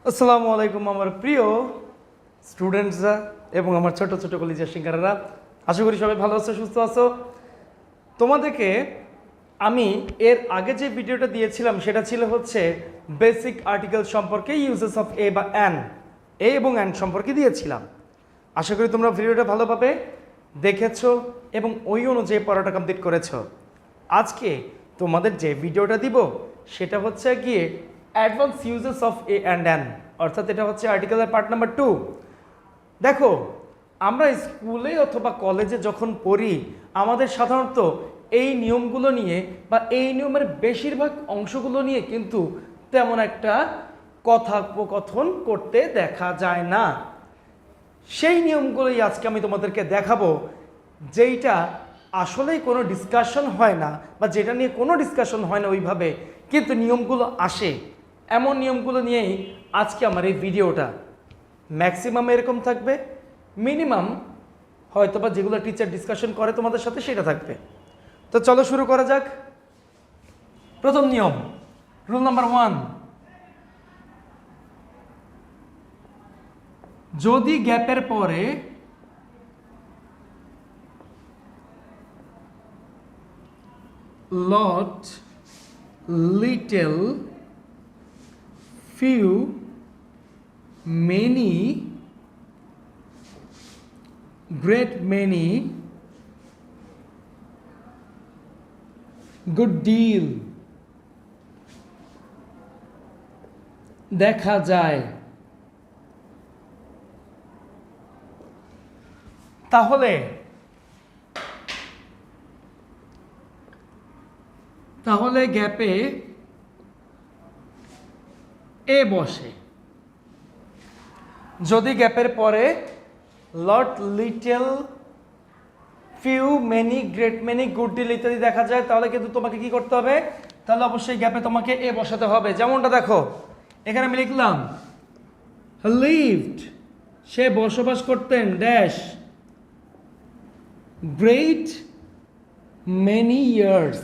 আসসালামু আলাইকুম আমার প্রিয় স্টুডেন্টসরা এবং আমার ছোট ছোট কলেজের শিক্ষার্থীরা, আশা করি সবাই ভালো আছো, সুস্থ আছো। তোমাদেরকে আমি এর আগে যে ভিডিওটা দিয়েছিলাম সেটা ছিল হচ্ছে বেসিক আর্টিকেল সম্পর্কে, ইউজেস অফ এ বা অ্যান, এ এবং অ্যান সম্পর্কে দিয়েছিলাম। আশা করি তোমরা ভিডিওটা ভালোভাবে দেখেছো এবং ওই অনুযায়ী পড়াটা কমপ্লিট করেছো। আজকে তোমাদের যে ভিডিওটা দিব সেটা হচ্ছে গিয়ে advance uses of A and an, অর্থাৎ এটা হচ্ছে আর্টিকেলের পার্ট নাম্বার 2। দেখো, আমরা স্কুলে অথবা কলেজে যখন পড়ি আমাদের সাধারণত এই নিয়মগুলো নিয়ে বা এই নিয়মের বেশিরভাগ অংশগুলো নিয়ে কিন্তু তেমন একটা কথোপকথন করতে দেখা যায় না। সেই নিয়মগুলোই আজকে আমি তোমাদেরকে দেখাবো, যেইটা আসলেই কোনো ডিসকাশন হয় না বা যেটা নিয়ে কোনো ডিসকাশন হয় না ওইভাবে, কিন্তু নিয়মগুলো আসে। এমন নিয়মগুলো নিয়েই আজকে আমার এই ভিডিওটা। ম্যাক্সিমাম এরকম থাকবে, মিনিমাম হয়তোবা যেগুলো টিচার ডিসকাশন করে তোমাদের সাথে সেটা থাকবে। তো চলো শুরু করা যাক। প্রথম নিয়ম, রুল নাম্বার 1, যদি গ্যাপের পরে lot, little, few, many, great many, good deal দেখা যায়, তাহলে গ্যাপে এ বসে। যদি গ্যাপের পরে lot, little, few, many, great many, good deal ইত্যাদি দেখা যায়, তাহলে কিন্তু তোমাকে কি করতে হবে? তাহলে অবশ্যই গ্যাপে তোমাকে এ বসাতে হবে। যেমনটা দেখো এখানে আমি লিখলাম লিভড, সে বসবাস করতেন ড্যাশ গ্রেট মেনি ইয়ার্স।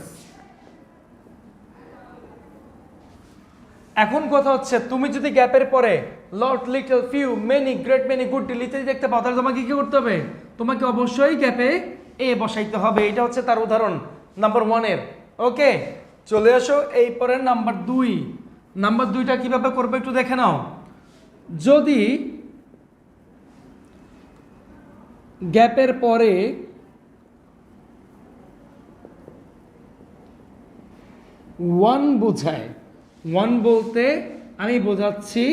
এখন কথা হচ্ছে, তুমি যদি গ্যাপের পরে lot, little, few, many, great many, good deal ইত্যাদি দেখতে পাও, তাহলে তোমাকে কি করতে হবে? তোমাকে অবশ্যই গ্যাপে এ বসাইতে হবে। এটা হচ্ছে তার উদাহরণ নাম্বার 1 এর। ওকে, চলে আসো এই পরের নাম্বার 2। নাম্বার 2টা কিভাবে করবে একটু দেখে নাও। যদি গ্যাপের পরে ওয়ান বোঝায়, ওয়ান বলতে আমি বোঝাচ্ছি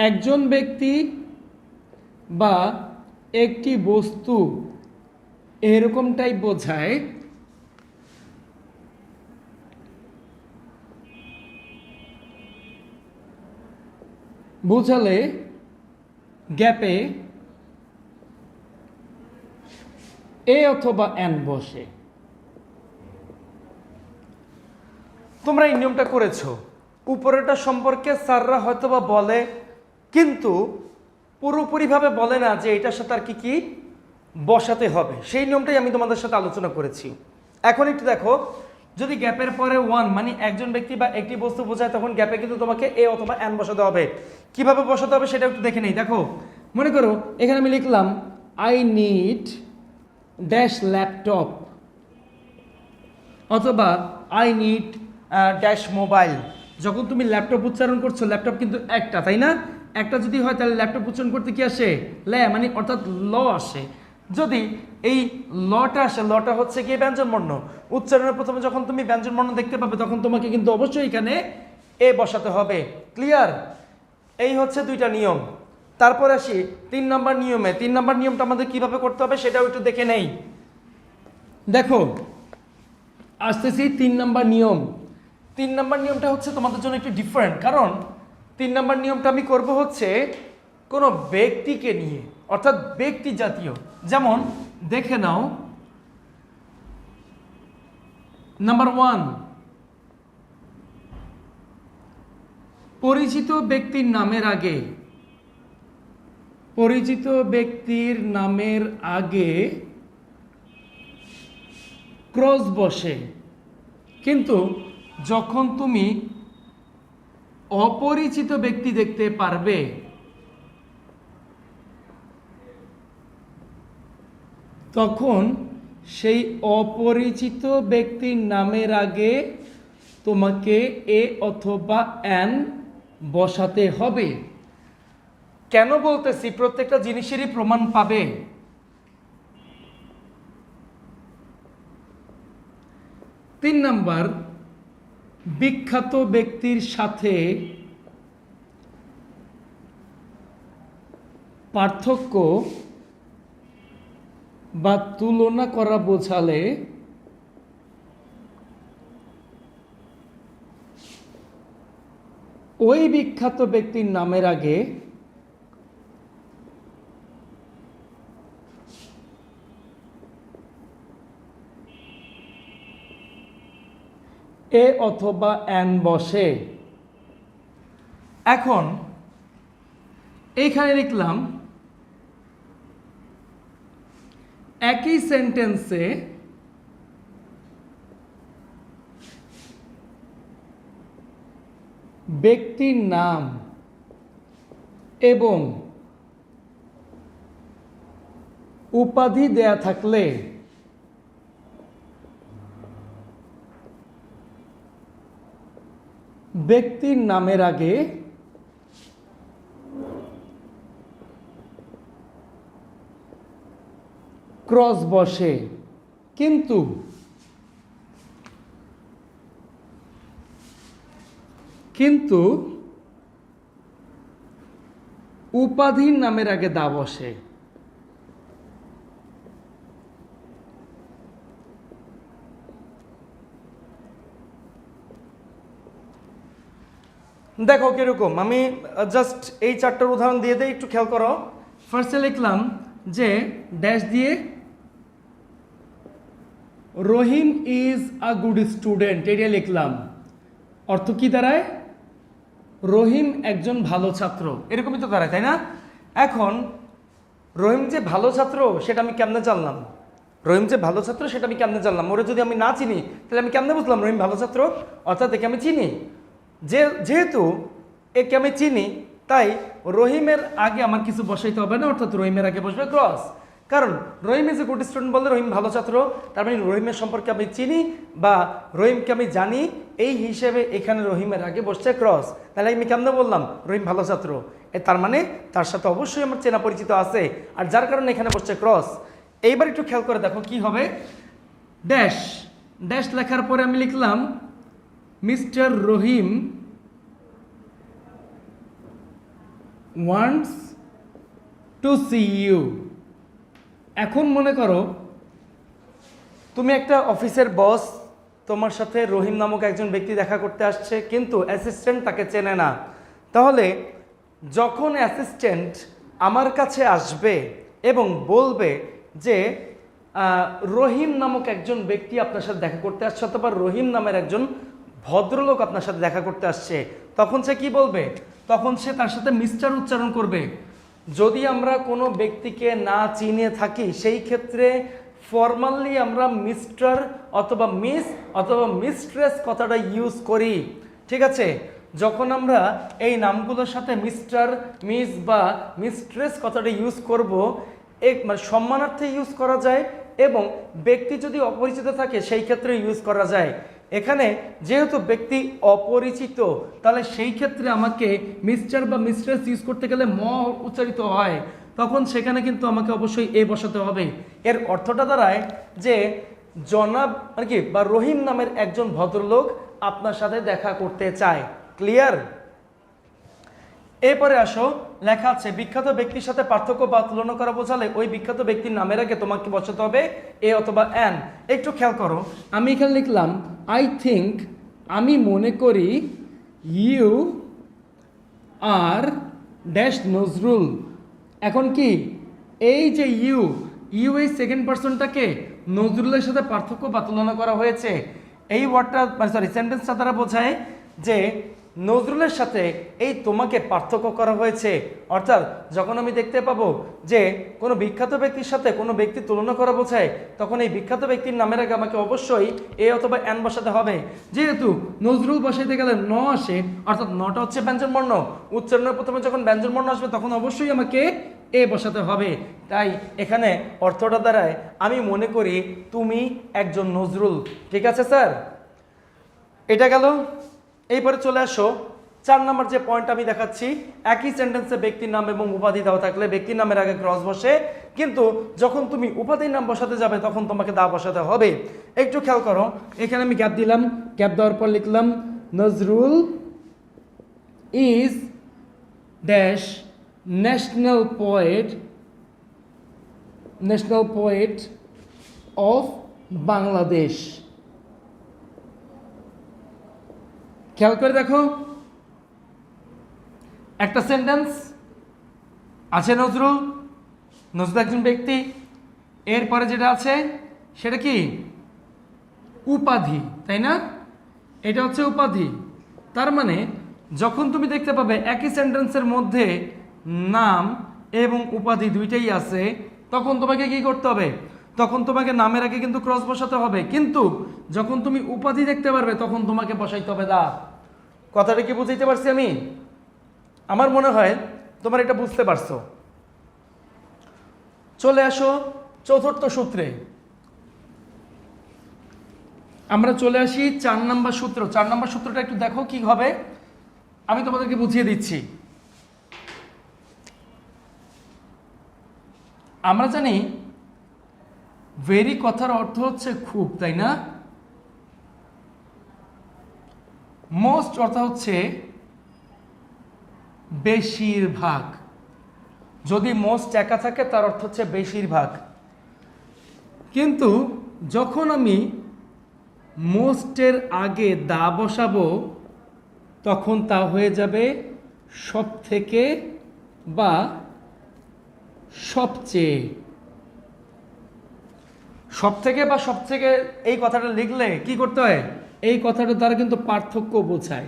একজন ব্যক্তি বা একটি বস্তু, এরকমটাই বোঝায়, বোঝালে গ্যাপে এ অথবা অ্যান বসে। তোমরা এই নিয়মটা করেছো, উপরেটা সম্পর্কে স্যাররা হয়তোবা বলে, কিন্তু পুরোপুরিভাবে বলে না যে এটার সাথে আর কি কি বসাতে হবে। সেই নিয়মটাই আমি তোমাদের সাথে আলোচনা করেছি। এখন একটু দেখো, যদি গ্যাপের পরে ওয়ান মানে একজন ব্যক্তি বা একটি বস্তু বোঝায়, তখন গ্যাপে কিন্তু তোমাকে এ অথবা অ্যান বসাতে হবে। কিভাবে বসাতে হবে সেটা একটু দেখে নেই। দেখো, মনে করো এখানে আমি লিখলাম আই নিড ড্যাশ ল্যাপটপ, অথবা আই নিড ড্যাশ মোবাইল। যখন তুমি ল্যাপটপ উচ্চারণ করছো, ল্যাপটপ কিন্তু একটা, তাই না? একটা যদি হয় তাহলে ল্যাপটপ উচ্চারণ করতে কি আসে? ল্যা, মানে অর্থাৎ ল আসে। যদি এই লটা আসে, লটা হচ্ছে কি ব্যঞ্জন বর্ণ। উচ্চারণের প্রথমে যখন তুমি ব্যঞ্জন বর্ণ দেখতে পাবে, তখন তোমাকে কিন্তু অবশ্যই এখানে এ বসাতে হবে। ক্লিয়ার? এই হচ্ছে 2টা নিয়ম। তারপর আসি 3 নম্বর নিয়মে। 3 নম্বর নিয়মটা আমাদের কিভাবে করতে হবে সেটাও একটু দেখে নেই। দেখো, আসতেছি 3 নম্বর নিয়ম। 3 নম্বর নিয়মটা হচ্ছে তোমাদের জন্য একটু ডিফারেন্ট, কারণ 3 নম্বর নিয়মটা আমি করব হচ্ছে কোনো ব্যক্তিকে নিয়ে, অর্থাৎ ব্যক্তি জাতীয়। যেমন দেখে নাও, নাম্বার 1, পরিচিত ব্যক্তির নামের আগে, পরিচিত ব্যক্তির নামের আগে ক্রস বসে, কিন্তু যখন তুমি অপরিচিত ব্যক্তি দেখতে পারবে, তখন সেই অপরিচিত ব্যক্তির নামের আগে তোমাকে এ অথবা অ্যান বসাতে হবে। কেন বলতেছি? প্রত্যেকটা জিনিসেরই প্রমাণ পাবে। 3 নাম্বার, বিখ্যাত ব্যক্তির সাথে পার্থক্য বা তুলনা করা বোঝালে ওই বিখ্যাত ব্যক্তির নামের আগে এ অথবা অ্যান বসে। এখন এইখানে লিখলাম একই সেন্টেন্সে ব্যক্তির নাম এবং উপাধি দেয়া থাকলে ব্যক্তির নামের আগে ক্রস বসে, কিন্তু উপাধির নামের আগে দা বসে। দেখো কিরকম, আমি জাস্ট এই 4টার উদাহরণ দিয়ে দেই, একটু খেয়াল করো। ফার্স্টে লিখলাম যে ড্যাশ দিয়ে রহিম ইজ আ গুড স্টুডেন্ট, এটা লিখলাম। অর্থ কি দাঁড়ায়? রহিম একজন ভালো ছাত্র, এরকমই তো দাঁড়ায়, তাই না? এখন রহিম যে ভালো ছাত্র সেটা আমি কেমনে জানলাম? রহিম যে ভালো ছাত্র সেটা আমি কেমনে জানলাম? ওরা যদি আমি না চিনি তাহলে আমি কেমনে বুঝলাম রহিম ভালো ছাত্র? অর্থাৎ একে আমি চিনি, যেহেতু একে আমি চিনি তাই রহিমের আগে আমার কিছু বসাইতে হবে না, অর্থাৎ রহিমের আগে বসবে ক্রস। কারণ রহিম ইজ এ গুড স্টুডেন্ট বললে রহিম ভালো ছাত্র, তার মানে রহিমের সম্পর্কে আমি চিনি বা রহিমকে আমি জানি, এই হিসেবে এখানে রহিমের আগে বসছে ক্রস। তাহলে আমি কেমনে বললাম রহিম ভালো ছাত্র? তার মানে তার সাথে অবশ্যই আমার চেনা পরিচিত আছে, আর যার কারণে এখানে বসছে ক্রস। এইবার একটু খেয়াল করে দেখো কি হবে। ড্যাশ ড্যাশ লেখার পরে আমি লিখলাম mister Rahim wants to see you. এখন মনে করো তুমি একটা অফিসের বস, তোমার সাথে রহিম নামক একজন ব্যক্তি দেখা করতে আসছে, কিন্তু অ্যাসিস্ট্যান্ট তাকে চেনে না। তাহলে যখন অ্যাসিস্ট্যান্ট আমার কাছে আসবে এবং বলবে যে রহিম নামক একজন ব্যক্তি আপনার সাথে দেখা করতে আসছে, অথবা রহিম নামের একজন ভদ্রলোক আপনার সাথে দেখা করতে আসছে, তখন সে কি বলবে? তখন সে তার সাথে মিস্টার উচ্চারণ করবে। যদি আমরা কোনো ব্যক্তিকে না চিনে থাকি সেই ক্ষেত্রে ফর্মালি আমরা মিস্টার অথবা মিস অথবা মিস্ট্রেস কথাটা ইউজ করি, ঠিক আছে? যখন আমরা এই নামগুলোর সাথে মিস্টার, মিস বা মিস্ট্রেস কথাটা ইউজ করব, মানে সম্মানার্থে ইউজ করা যায়, এবং ব্যক্তি যদি অপরিচিত থাকে সেই ক্ষেত্রে ইউজ করা যায়। এখানে যেহেতু ব্যক্তি অপরিচিত, তাহলে সেই ক্ষেত্রে আমাকে মিস্টার বা মিস্ট্রেস ইউজ করতে গেলে ম উচ্চারিত হয়, তখন সেখানে কিন্তু আমাকে অবশ্যই এ বসাতে হবে। এর অর্থটা দাঁড়ায় যে জনাব আর কি বা রহিম নামের একজন ভদ্রলোক আপনার সাথে দেখা করতে চায়। ক্লিয়ার? এরপরে আসো, লেখা আছে বিখ্যাত ব্যক্তির সাথে পার্থক্য বা তুলনা করা বোঝালে ওই বিখ্যাত ব্যক্তির নামের আগে তোমাকে বসাতে হবে এ অথবা অ্যান। একটু খেয়াল করো, আমি এখানে লিখলাম আই থিঙ্ক, আমি মনে করি, ইউ আর ড্যাশ নজরুল। এখন কি এই যে ইউ এই সেকেন্ড পার্সনটাকে নজরুলের সাথে পার্থক্য বা তুলনা করা হয়েছে। এই ওয়ার্ডটা মানে সেন্টেন্সটা দ্বারা বোঝায় যে নজরুলের সাথে এই তোমাকে পার্থক্য করা হয়েছে। অর্থাৎ যখন আমি দেখতে পাবো যে কোনো বিখ্যাত ব্যক্তির সাথে কোনো ব্যক্তি তুলনা করা বোঝায়, তখন এই বিখ্যাত ব্যক্তির নামের আগে আমাকে অবশ্যই এ অথবা এন বসাতে হবে। যেহেতু নজরুল বসাইতে গেলে ন আসে, অর্থাৎ নটা হচ্ছে ব্যঞ্জনবর্ণ, উচ্চারণের প্রথমে যখন ব্যঞ্জনবর্ণ আসবে তখন অবশ্যই আমাকে এ বসাতে হবে। তাই এখানে অর্থটা দ্বারায় আমি মনে করি তুমি একজন নজরুল। ঠিক আছে স্যার, এটা গেল। এইবারে চলে আসো 4 নম্বর যে পয়েন্ট আমি দেখাচ্ছি, একই সেন্টেন্সে ব্যক্তির নাম এবং উপাধি দেওয়া থাকলে ব্যক্তির নামের আগে ক্রস বসে, কিন্তু যখন তুমি উপাধির নাম বসাতে যাবে তখন তোমাকে দা বসাতে হবে। একটু খেয়াল করো, এখানে আমি গ্যাপ দিলাম, গ্যাপ দেওয়ার পর লিখলাম Nazrul is dash national poet of Bangladesh. খেয়াল করে দেখো, একটা সেন্টেন্স আছে নজরুল একজন ব্যক্তি, এরপরে যেটা আছে সেটা কি উপাধি, তাই না? এটা হচ্ছে উপাধি। তার মানে যখন তুমি দেখতে পাবে একই সেন্টেন্সের মধ্যে নাম এবং উপাধি দুইটাই আছে, তখন তোমাকে কি করতে হবে? তখন তোমাকে নামের আগে কিন্তু ক্রস বসাতে হবে, কিন্তু যখন তুমি উপাধি দেখতে পারবে তখন তোমাকে বসাইতে হবে দা। কথাটা কি বুঝাইতে পারছি আমি? আমার মনে হয় তোমরা এটা বুঝতে পারছো। চলে আসো চতুর্থ সূত্রে। আমরা চলে আসি 4 নম্বর সূত্র। 4 নম্বর সূত্রটা একটু দেখো কি হবে, আমি তোমাদেরকে বুঝিয়ে দিচ্ছি। আমরা জানি ভেরি কথার অর্থ হচ্ছে খুব, তাই না? মোস্ট অর্থ হচ্ছে বেশিরভাগ। যদি মোস্ট একা থাকে তার অর্থ হচ্ছে বেশিরভাগ, কিন্তু যখন আমি মোস্টের আগে দা বসাবো তখন তা হয়ে যাবে সব থেকে বা সবচেয়ে। সব থেকে বা সবথেকে এই কথাটা লিখলে কি করতে হয়? এই কথাটার দ্বারা কিন্তু পার্থক্য বোঝায়,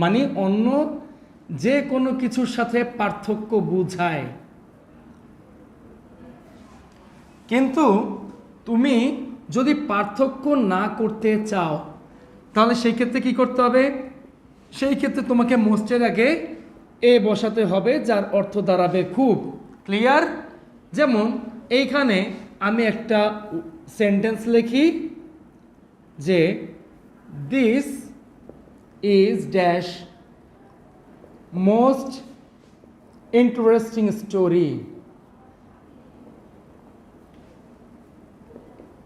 মানে অন্য যে কোনো কিছুর সাথে পার্থক্য বোঝায়। কিন্তু তুমি যদি পার্থক্য না করতে চাও তাহলে সেই ক্ষেত্রে কি করতে হবে? সেই ক্ষেত্রে তোমাকে মোস্টের আগে এ বসাতে হবে, যার অর্থ দাঁড়াবে খুব। ক্লিয়ার? যেমন এইখানে আমি একটা সেন্টেন্স লিখি যে this is dash most interesting story.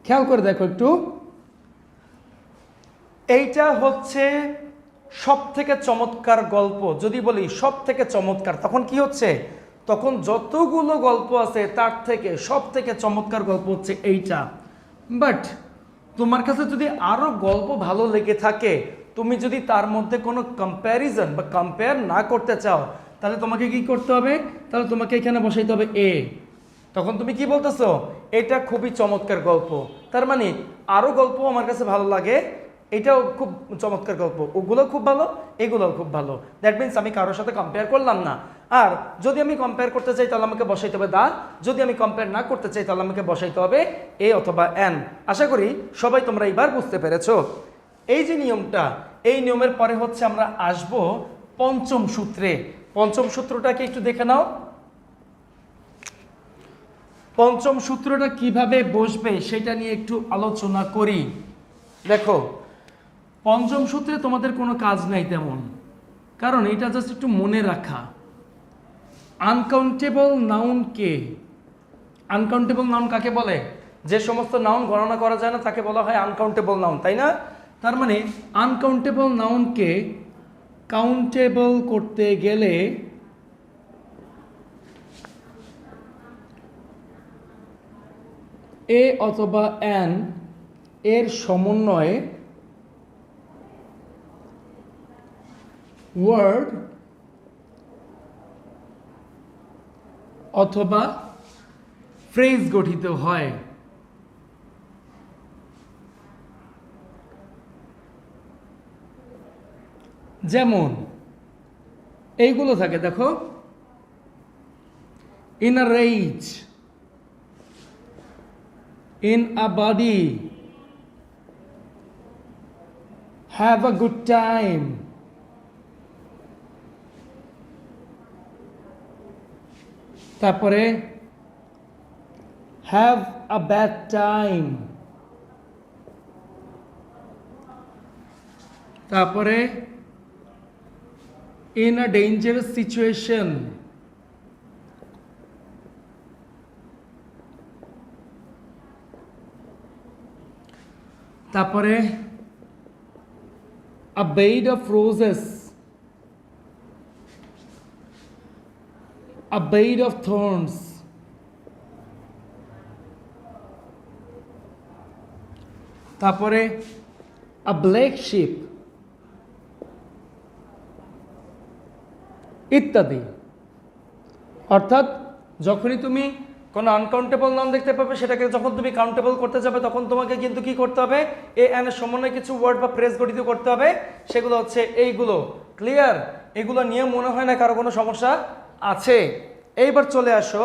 খেয়াল করে দেখো একটু, এইটা হচ্ছে সব থেকে চমৎকার গল্প। যদি বলি সব থেকে চমৎকার, তখন কি হচ্ছে? তখন যতগুলো গল্প আছে তার থেকে সব থেকে চমৎকার গল্প হচ্ছে এইটা। বাট তোমার কাছে যদি আরো গল্প ভালো লেগে থাকে, তুমি যদি তার মধ্যে কোনো কম্প্যারিজন বা কম্পেয়ার না করতে চাও, তাহলে তোমাকে কি করতে হবে? তাহলে তোমাকে এখানে বসাইতে হবে এ। তখন তুমি কি বলতেছো? এটা খুবই চমৎকার গল্প, তার মানে আরো গল্প আমার কাছে ভালো লাগে, এটাও খুব চমৎকার গল্প, ওগুলো খুব ভালো, এগুলোও খুব ভালো। দ্যাট মিনস আমি কারোর সাথে কম্পেয়ার করলাম না। আর যদি আমি কম্পেয়ার করতে চাই তাহলে আমাকে বসাইতে হবে দা, যদি আমি কম্পেয়ার না করতে চাই তাহলে আমাকে বসাইতে হবে এ অথবা এন। আশা করি সবাই তোমরা এইবার বুঝতে পেরেছো। এই যে নিয়মটা, এই নিয়মের পরে হচ্ছে আমরা আসব পঞ্চম সূত্রে। পঞ্চম সূত্রটাকে একটু দেখে নাও। পঞ্চম সূত্রটা কিভাবে বসবে সেটা নিয়ে একটু আলোচনা করি। দেখো, পঞ্চম সূত্রে তোমাদের কোনো কাজ নাই তেমন, কারণ এটা জাস্ট একটু মনে রাখা। আনকাউন্টেবল নাউন কে? আনকাউন্টেবল নাউন কাকে বলে? যে সমস্ত নাউন গণনা করা যায় না তাকে বলা হয় আনকাউন্টেবল নাউন, তাই না? তার মানে আনকাউন্টেবল নাউনকে কাউন্টেবল করতে গেলে এ অথবা এন এর সমন্বয়ে ওয়ার্ড অথবা ফ্রেজ গঠিত হয়। যেমন এইগুলো থাকে, দেখো, in a rage, in a body, have a good time, তারপরে হ্যাভ আ ব্যাড টাইম, তারপরে ইন আ ডেঞ্জারাস সিচুয়েশন, তারপরে a bed of roses, a bed of thorns, তারপরে আ ব্ল্যাক শিপ ইত্যাদি। অর্থাৎ যখনই তুমি কোনো আনকাউন্টেবল নাম দেখতে পাবে, সেটাকে যখন তুমি কাউন্টেবল করতে যাবে তখন তোমাকে কিন্তু কি করতে হবে, এ এন এর সমন্বয়ে কিছু ওয়ার্ড বা ফ্রেজ গঠিত করতে হবে। সেগুলো হচ্ছে এইগুলো। ক্লিয়ার? এগুলো নিয়ে মনে হয় না কারো কোনো সমস্যা আছে? এইবার চলে আসো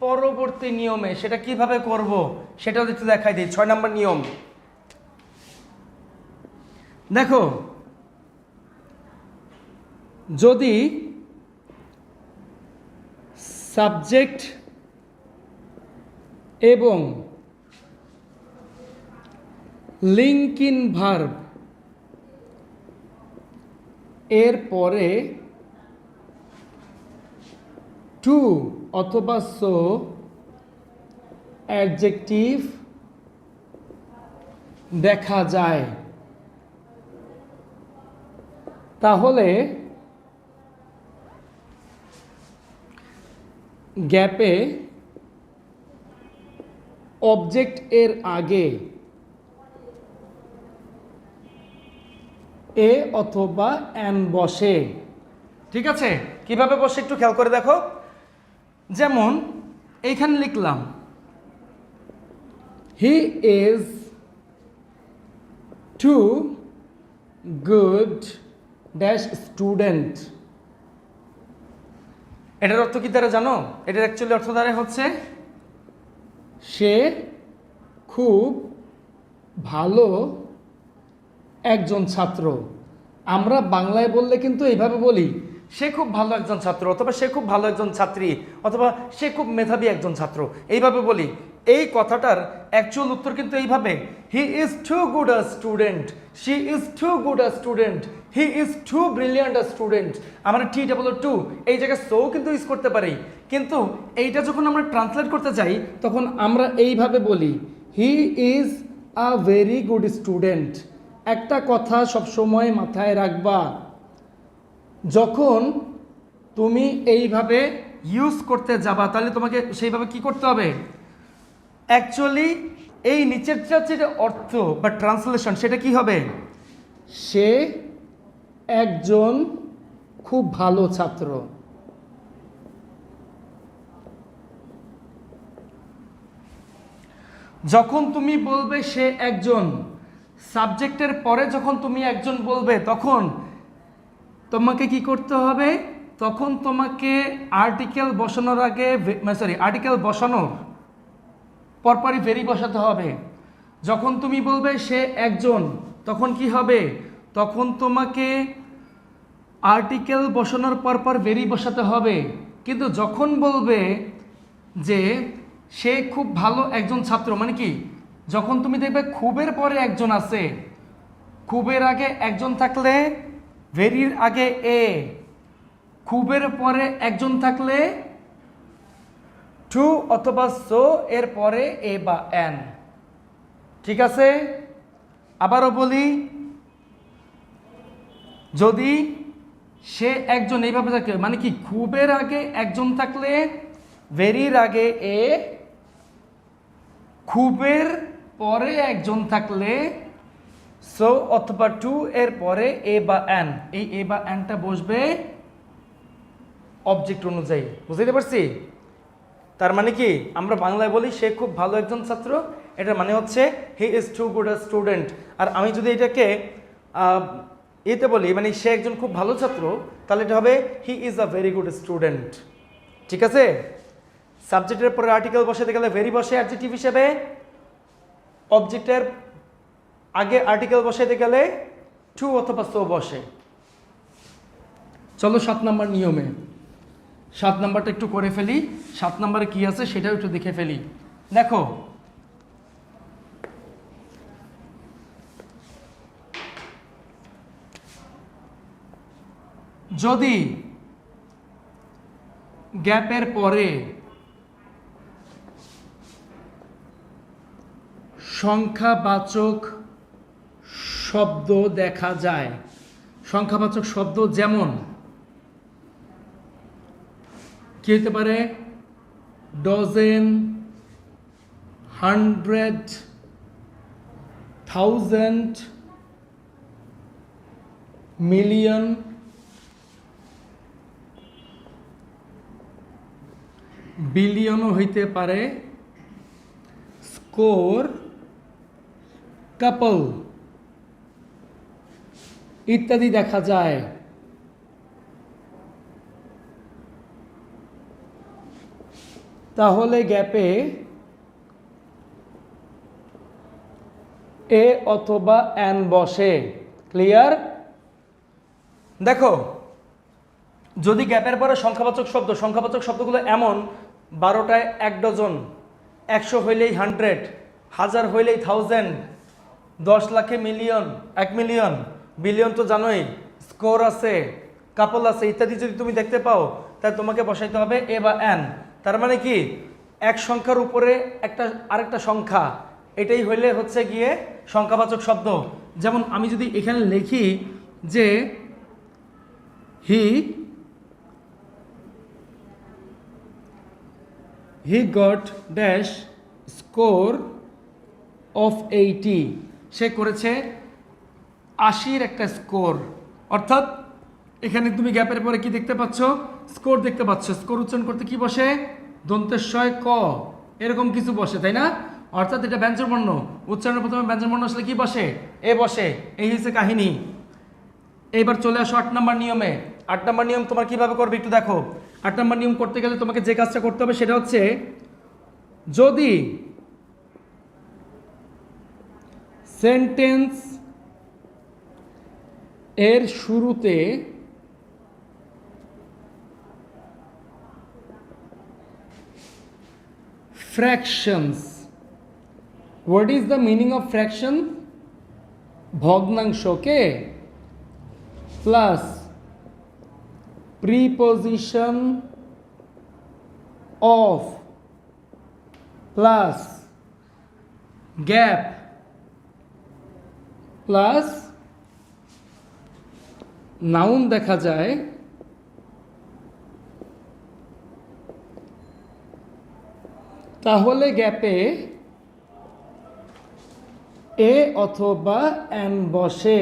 পরবর্তী নিয়মে। সেটা কিভাবে করব সেটাও একটু দেখাই দিই। 6 নম্বর নিয়ম দেখো, যদি সাবজেক্ট এবং লিঙ্ক ইন ভার্ব এর পরে টু অথবা সো অ্যাডজেক্টিভ দেখা যায়, তাহলে গ্যাপে অবজেক্ট এর আগে এ অথবা এন বসে। ঠিক আছে? কিভাবে বসে একটু খেয়াল করে দেখো। যেমন এইখানে লিখলাম he is too good dash student. এটার অর্থ কি তারা জানো? এটার অ্যাকচুয়ালি অর্থ দ্বারা হচ্ছে সে খুব ভালো একজন ছাত্র। আমরা বাংলায় বললে কিন্তু এইভাবে বলি, সে খুব ভালো একজন ছাত্র, অথবা সে খুব ভালো একজন ছাত্রী, অথবা সে খুব মেধাবী একজন ছাত্র, এইভাবে বলি। এই কথাটার অ্যাকচুয়াল উত্তর কিন্তু এইভাবে, he is too good a student, she is too good a student, he is too brilliant a student. আমরা টি ডাবল টু এই জায়গায় সো কিন্তু ইউজ করতে পারি, কিন্তু এইটা যখন আমরা ট্রান্সলেট করতে যাই তখন আমরা এইভাবে বলি, he is a very good student. একটা কথা সবসময় মাথায় রাখবা, যখন তুমি এইভাবে ইউজ করতে যাবা তাহলে তোমাকে সেইভাবে কি করতে হবে। অ্যাকচুয়ালি এই নিচেরটা যেটা অর্থ বা ট্রান্সলেশন, সেটা কি হবে, সে একজন খুব ভালো ছাত্র। যখন তুমি বলবে সে একজন, সাবজেক্টের পরে যখন তুমি একজন বলবে তখন তোমাকে কি করতে হবে, তখন তোমাকে আর্টিকেল বসানোর আগে আর্টিকেল বসানোর পরপরই ভেরি বসাতে হবে। যখন তুমি বলবে সে একজন, তখন কি হবে, তখন তোমাকে আর্টিকেল বসানোর পরপর ভেরি বসাতে হবে। কিন্তু যখন বলবে যে সে খুব ভালো একজন ছাত্র, মানে কি, যখন তুমি দেখবে খুবের পরে একজন আছে, খুবের আগে একজন থাকলে ভেরির আগে এ, খুবের পরে একজন থাকলে টু অথবা সো এর পরে এ বা এন। ঠিক আছে? আবারও বলি, যদি সে একজন এইভাবে থাকে, মানে কি, খুবের আগে একজন থাকলে ভেরির আগে এ, খুবের পরে একজন থাকলে সো অথবা টু এর পরে এ বা এন। এই এ বা এনটা বসবে অবজেক্ট অনুযায়ী। বুঝতে পারছি? তার মানে কি, আমরা বাংলায় বলি সে খুব ভালো একজন ছাত্র, এটার মানে হচ্ছে he is too good a student. আর আমি যদি এটাকে এতে বলি মানে সে একজন খুব ভালো ছাত্র, তাহলে এটা হবে he is a very good student. ঠিক আছে, সাবজেক্টের পরে আর্টিকেল বসাতে গেলে ভেরি বসে অ্যাডজেক্টিভ হিসেবে, অবজেক্টের আগে আর্টিকেল বসাতে গেলে টু অথবা সো বসে। চলো 7 নম্বর নিয়মে, 7 নম্বরটা একটু করে ফেলি। 7 নম্বরে কি আছে সেটাও একটু দেখে ফেলি। দেখো, যদি গ্যাপের পরে সংখ্যাবাচক শব্দ দেখা যায়, সংখ্যাবাচক শব্দ যেমন কি হতে পারে, ডজেন, 100, 1000, মিলিয়ন, বিলিয়নও হইতে পারে, স্কোর, কাপল ইত্যাদি দেখা যায়। তাহলে গ্যাপে এ অথবা এন বসে। ক্লিয়ার? দেখো, যদি গ্যাপের পরে সংখ্যাবাচক শব্দ, সংখ্যাবাচক শব্দগুলো এমন 12টায় 1 ডজন, 100 হইলেই 100, 1000 হইলেই 1000, 10 লাখে মিলিয়ন, 1 মিলিয়ন, বিলিয়ন তো জানোই, স্কোর আছে, কাপল আছে ইত্যাদি যদি তুমি দেখতে পাও, তাহলে তোমাকে বসাইতে হবে এ বা এন। তার মানে কি, এক সংখ্যার উপরে একটা আরেকটা সংখ্যা, এটাই হইলে হচ্ছে গিয়ে সংখ্যাবাচক শব্দ। যেমন আমি যদি এখানে লিখি যে he got dash score of 80, সে করেছে 80-র একটা স্কোর। অর্থাৎ এখানে তুমি গ্যাপের পরে কি দেখতে পাচ্ছ, স্কোর দেখতে পাচ্ছ। স্কোর উচ্চারণ করতে কি বসে, দন্তেশ্বয় ক, এরকম কিছু বসে, তাই না? অর্থাৎ এটা ব্যঞ্জনবর্ণ, উচ্চারণের প্রথমে ব্যঞ্জনবর্ণ আসলে কি বসে, এ বসে। এই হচ্ছে কাহিনী। এইবার চলে আসো 8 নম্বর নিয়মে। 8 নম্বর নিয়ম তোমার কিভাবে করবে একটু দেখো। 8 নম্বর নিয়ম করতে গেলে তোমাকে যে কাজটা করতে হবে সেটা হচ্ছে, যদি সেন্টেন্স এর শুরুতে fractions, what is the meaning of fraction, ভগ্নাংশকে plus preposition of plus gap plus noun দেখা যায়, তাহলে গ্যাপে এ অথবা এন বসে।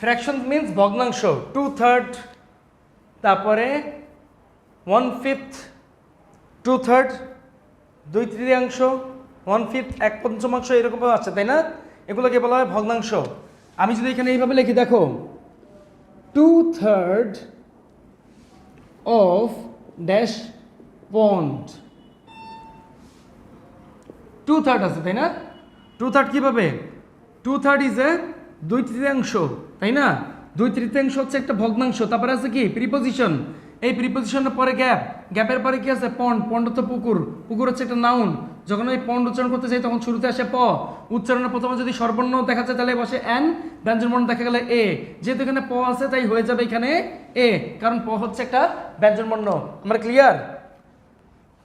ফ্র্যাকশন মিন্স ভগ্নাংশ, 2/3, তারপরে 1/5, 2/3, 2/3, 1/5, 1/5 এরকম আছে, তাই না? এগুলোকে বলা হয় ভগ্নাংশ। আমি যদি এখানে এইভাবে লিখি, দেখো 2/3 অফ ড্যাশ পন্ড, 2/3 আছে, তাই না? 2/3 কিভাবে, 2/3 ইজ এ 2/3, তাই না? 2/3 হচ্ছে একটা ভগ্নাংশ। তারপরে আছে কি, প্রিপোজিশন। এই প্রিপোজিশনের পরে গ্যাপ, গ্যাপের পরে কি আছে, পন্ড, পন্ড তো পুকুর, পুকুর হচ্ছে একটা নাউন। যখন ওই পন্ড উচ্চারণ করতে চাই তখন শুরুতে আসে প, উচ্চারণের প্রথমে যদি স্বরবর্ণ দেখা যায় তাহলে বসে এন, ব্যঞ্জনবর্ণ দেখা গেলে এ। যেহেতু এখানে প আছে তাই হয়ে যাবে এখানে এ, কারণ প হচ্ছে একটা ব্যঞ্জনবর্ণ। আমরা ক্লিয়ার?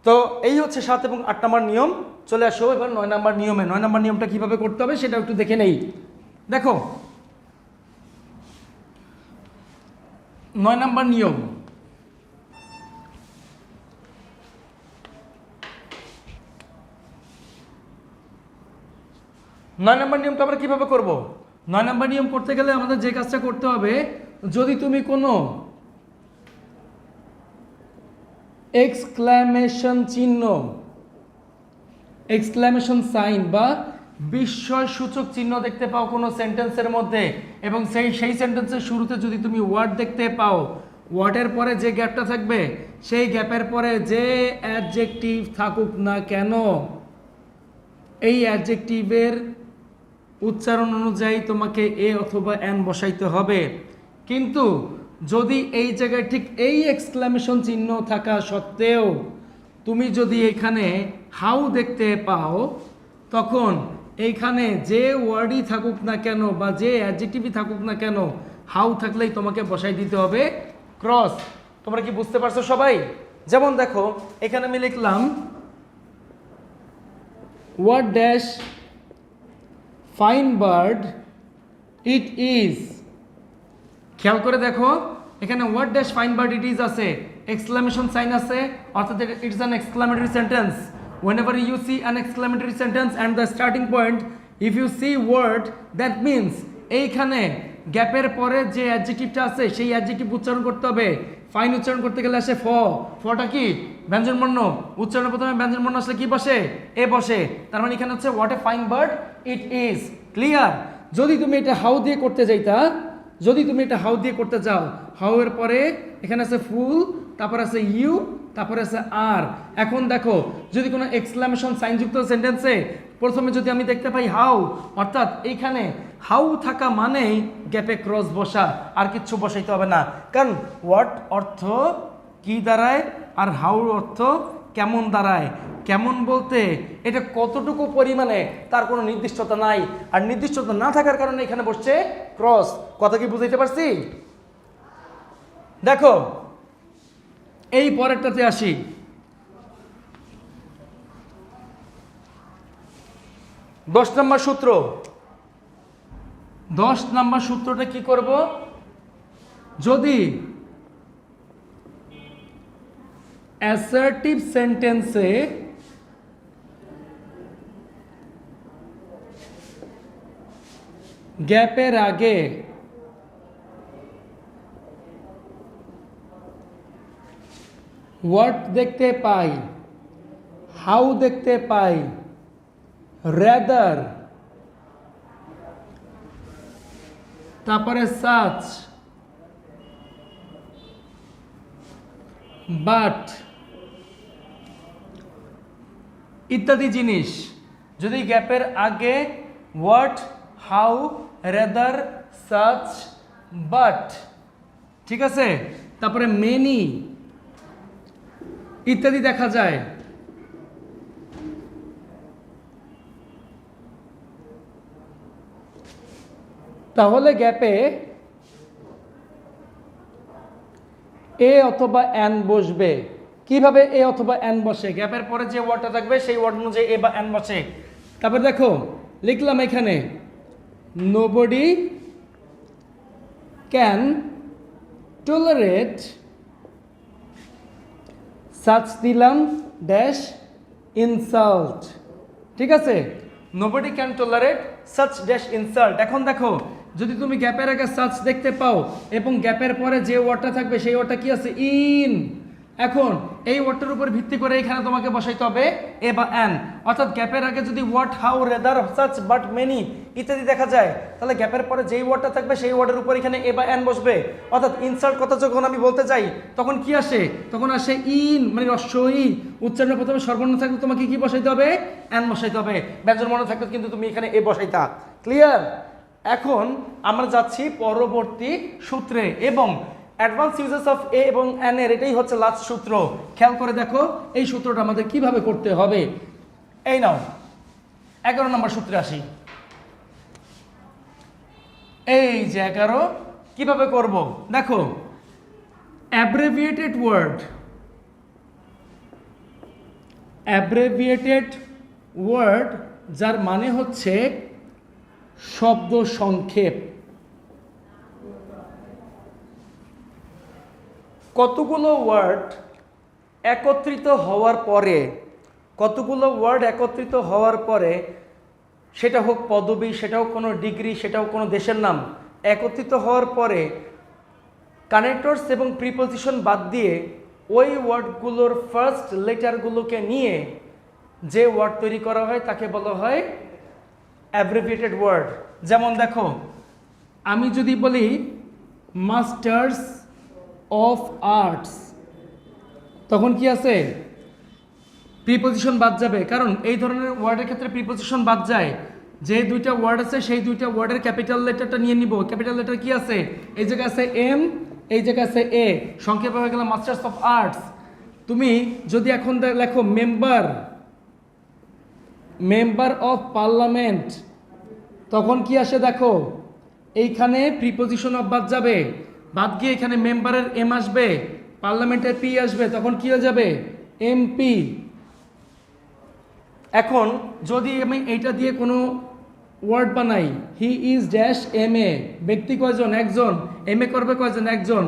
তো এই হচ্ছে 7 এবং 8 নম্বর নিয়ম। চলে আসো এবার 9 নম্বর নিয়মে। 9 নম্বর নিয়মটা কিভাবে করতে হবে সেটা একটু দেখে নেই। দেখো, 9 নম্বর নিয়ম, নয় নম্বর নিয়মটা আমরা কিভাবে করব? 9 নম্বর নিয়ম করতে গেলে আমাদের যে কাজটা করতে হবে, যদি তুমি কোনো এক্সক্লামেশন চিহ্ন, এক্সক্লামেশন সাইন বা বিস্ময়সূচক চিহ্ন দেখতে পাও কোনো সেন্টেন্সের মধ্যে এবং সেই সেন্টেন্সের শুরুতে যদি তুমি ওয়ার্ড দেখতে পাও, ওয়ার্ডের পরে যে গ্যাপটা থাকবে সেই গ্যাপের পরে যে অ্যাডজেক্টিভ থাকুক না কেন, এই অ্যাডজেক্টিভের উচ্চারণ অনুযায়ী তোমাকে এ অথবা এন বসাইতে হবে। কিন্তু যদি এই জায়গায় ঠিক এই এক্সক্লামেশন চিহ্ন থাকা সত্ত্বেও তুমি যদি এখানে হাউ দেখতে পাও, তখন এইখানে যে ওয়ার্ডই থাকুক না কেন বা যে অ্যাডজেক্টিভই থাকুক না কেন, হাউ থাকলেই তোমাকে বসাই দিতে হবে ক্রস। তোমরা কি বুঝতে পারছো সবাই? যেমন দেখো এখানে আমি লিখলাম what dash fine bird it is. খেয়াল করে দেখো এখানে what dash fine bird it is আছে, এক্সক্লামেশন সাইন আছে, অর্থাৎ it's an exclamatory sentence. whenever you see an exclamatory sentence and the starting point, if you see word, that means এইখানে গ্যাপের পরে যে অ্যাডজেক্টিভটা আছে সেই অ্যাডজেক্টিভ উচ্চারণ করতে হবে। ফাইন উচ্চারণ করতে গেলে আসে ফটা কি ব্যঞ্জনবর্ণ, উচ্চারণের প্রথমে ব্যঞ্জনবর্ণ আসলে কি বসে? এ বসে। তার মানে এখানে হচ্ছে what a fine bird it is. Clear? যদি তুমি এটা হাউ দিয়ে করতে যাইতা, যদি তুমি এটা হাউ দিয়ে করতে যাও, হাউ এর পরে এখানে আছে ফুল, তারপর আছে ইউ, তারপরে আছে আর। এখন দেখো যদি কোনো এক্সক্লামেশন সাইনযুক্ত সেন্টেন্সে প্রথমে যদি আমি দেখতে পাই হাউ, অর্থাৎ এইখানে হাউ থাকা মানেই গ্যাপে ক্রস বসা, আর কিচ্ছু বসাইতে হবে না। কারণ হোয়াট অর্থ কি দাঁড়ায় আর হাউ অর্থ কেমন দাঁড়ায়। কেমন বলতে এটা কতটুকু পরিমাণে তার কোনো নির্দিষ্টতা নাই, আর নির্দিষ্টতা না থাকার কারণে এখানে বসছে ক্রস। কথা কি বুঝাইতে পারছি? দেখো এই পরেরটাতে আসি। 10 নম্বর সূত্র। 10 নম্বর সূত্রটা কি করব? যদি অ্যাসার্টিভ সেন্টেন্সে গ্যাপের আগে হোয়াট দেখতে পাই, হাউ দেখতে পাই, রেদার, তারপরে সাচ, বাট ইত্যাদি জিনিস যদি গ্যাপের আগে what, how, rather, such, but, ঠিক আছে, তারপরে মেনি ইত্যাদি দেখা যায়, তাহলে গ্যাপে এ অথবা এন বসবে। কিভাবে এ অথবা এন বসে? গ্যাপের পরে যে ওয়ার্ডটা থাকবে সেই ওয়ার্ড অনুযায়ী এ বা এন বসে। তারপর দেখো লিখলাম এখানে নোবডি ক্যান টলারেট সাচ, দিলাম ড্যাশ ইনসাল্ট। ঠিক আছে, nobody can tolerate such dash insult. এখন দেখো যদি তুমি গ্যাপের আগে সাচ দেখতে পাও এবং গ্যাপের পরে যে ওয়ার্ডটা থাকবে সেই ওয়ার্ডটা কি আছে? ইন। এখন এই ওয়ার্ডটার উপর ভিত্তি করে এখানে তোমাকে বসাইতে হবে এ বা এন। অর্থাৎ গ্যাপের আগে যদি what, how, rather, such, but, many ইত্যাদি দেখা যায়, তাহলে গ্যাপের পরে যেই ওয়ার্ডটা থাকবে সেই ওয়ার্ডের উপর এখানে এ বা এন বসবে। অর্থাৎ ইনসাল্ট কথা যখন আমি বলতে যাই তখন কি আসে? তখন আসে ইন, মানে রস্বই। উচ্চারণের প্রথমে সর্বর্ণ থাকলে তোমাকে কি বসাইতে হবে? এন বসাইতে হবে। ব্যঞ্জনবর্ণ থাকলে কিন্তু তুমি এখানে এ বসাইতা। ক্লিয়ার? এখন আমরা যাচ্ছি পরবর্তী সূত্রে, এবং অ্যাডভান্স ইউজেস অফ এ এবং এন এর এটাই হচ্ছে লাস্ট সূত্র। খেয়াল করে দেখো এই সূত্রটা আমাদের কিভাবে করতে হবে। এই নাও 11 নম্বর সূত্রে আসি। এই যে 11 কিভাবে করব দেখো, অ্যাব্রেভিয়েটেড ওয়ার্ড, অ্যাব্রেভিয়েটেড ওয়ার্ড যার মানে হচ্ছে শব্দ সংক্ষেপ। কতগুলো ওয়ার্ড একত্রিত হওয়ার পরে, কতগুলো ওয়ার্ড একত্রিত হওয়ার পরে, সেটা হোক পদবী, সেটা হোক কোনো ডিগ্রি, সেটা হোক কোনো দেশের নাম, একত্রিত হওয়ার পরে কানেক্টরস এবং প্রিপোজিশন বাদ দিয়ে ওই ওয়ার্ডগুলোর ফার্স্ট লেটারগুলোকে নিয়ে যে ওয়ার্ড তৈরি করা হয় তাকে বলা হয় অ্যাব্রিভিয়েটেড ওয়ার্ড। যেমন দেখো, আমি যদি বলি মাস্টার্স অফ আর্টস, তখন কি আছে? প্রিপোজিশন বাদ যাবে, কারণ এই ধরনের ওয়ার্ডের ক্ষেত্রে প্রিপোজিশন বাদ যায়। যে দুইটা ওয়ার্ড আছে সেই দুইটা ওয়ার্ডের ক্যাপিটাল লেটারটা নিয়ে নিব। ক্যাপিটাল লেটার কি আছে? এই জায়গায় আছে এম, এই জায়গায় আছে এ, সংক্ষেপে হয়ে গেল মাস্টার্স অফ আর্টস। তুমি যদি এখন লেখো মেম্বার অফ পার্লামেন্ট, তখন কি আসে দেখো, এইখানে প্রিপোজিশন অফ বাদ যাবে, বাদ গিয়ে এখানে মেম্বারের এম আসবে, পার্লামেন্টের পি আসবে, তখন কি হয়ে যাবে? এমপি। এখন যদি আমি এইটা দিয়ে কোনো ওয়ার্ড বানাই, he is dash M A, ব্যক্তি কয়জন? একজন। এম এ করবে কয়জন? একজন।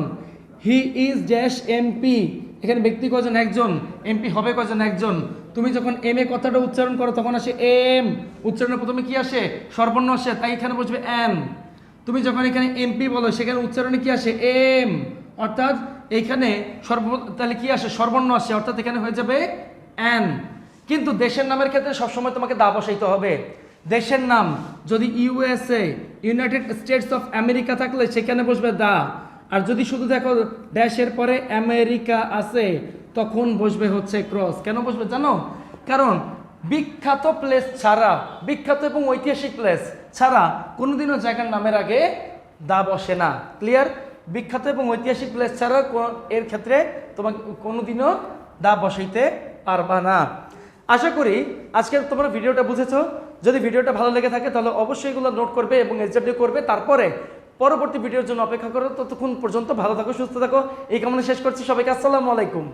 হি ইজ ড্যাশ এমপি, এখানে ব্যক্তি কয়জন? একজন। এমপি হবে কয়জন? একজন। তুমি যখন এম এ কথাটা উচ্চারণ করো তখন আসে এম, উচ্চারণের প্রথমে কি আসে? স্বরবর্ণ আসে, তাই এখানে বসবে এন। তুমি যখন এখানে এমপি বলো সেখানে উচ্চারণে কি আসে? এম, অর্থাৎ এইখানে তাহলে কি আসে? স্বরবর্ণ আসে, অর্থাৎ এখানে হয়ে যাবে এন। কিন্তু দেশের নামের ক্ষেত্রে সবসময় তোমাকে দা বসাইতে হবে। দেশের নাম যদি USA, United states of America থাকলে সেখানে বসবে দা। আর যদি শুধু দেখো ড্যাশের পরে আমেরিকা আছে, তখন বসবে হচ্ছে ক্রস। কেন বসবে জানো? কারণ বিখ্যাত প্লেস ছাড়া, বিখ্যাত এবং ঐতিহাসিক প্লেস ছাড়া কোনোদিনও জায়গার নামের আগে দা বসে না। ক্লিয়ার? বিখ্যাত এবং ঐতিহাসিক প্লেস ছাড়া এর ক্ষেত্রে তোমাকে কোনোদিনও দা বসাইতে পারবা না। আশা করি আজকের তোমরা ভিডিওটা বুঝেছো। যদি ভিডিওটা ভালো লেগে থাকে তাহলে অবশ্যই এগুলো নোট করবে এবং এসডব্লিউ করবে, তারপরে পরবর্তী ভিডিওর জন্য অপেক্ষা করো। ততক্ষণ পর্যন্ত ভালো থাকো, সুস্থ থাকো, এই কামনা শেষ করছি। সবাইকে আসসালামু আলাইকুম।